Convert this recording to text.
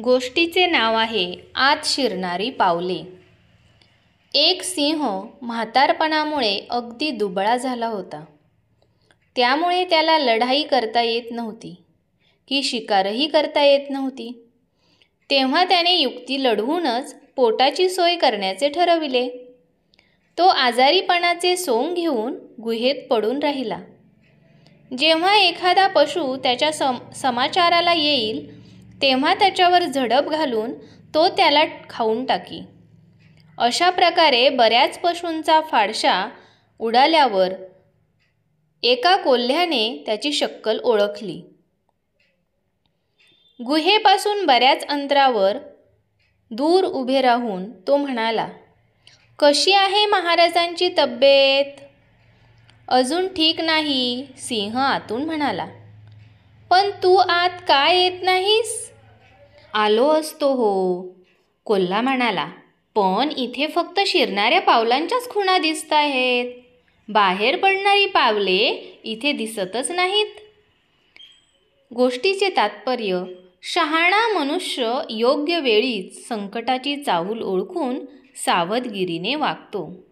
गोष्टीचे नाव आहे आत शिरणारी पावले. एक सिंह म्हातारपणामुळे अगदी दुबळा झाला होता. त्यामुळे त्याला लढाई करता येत नव्हती की शिकारही करता येत नव्हती. तेव्हा त्याने युक्ती लढवूनच पोटाची सोय करण्याचे ठरविले. तो आजारीपणाचे सोंग घेऊन गुहेत पडून राहिला. जेव्हा एखादा पशु त्याच्या समाचाराला येईल तेव्हा त्याच्यावर झडप घालून तो त्याला खाऊन टाकी. अशा प्रकारे बऱ्याच पशूंचा फाडशा उडाल्यावर एका कोल्ह्याने त्याची शक्कल ओळखली. गुहेपासून बऱ्याच अंतरावर दूर उभे राहून तो म्हणाला, "कशी आहे महाराजांची तब्येत?" "अजून ठीक नाही," सिंह आतून म्हणाला. "पण तू आत का येत नाहीस?" "आलो असतो हो," कोल्हा म्हणाला, "पण इथे फक्त शिरणाऱ्या पावलांच्याच खुणा दिसत आहेत. बाहेर पडणारी पावले इथे दिसतच नाहीत." गोष्टीचे तात्पर्य: शहाणा मनुष्य योग्य वेळीच संकटाची चाहूल ओळखून सावधगिरीने वागतो.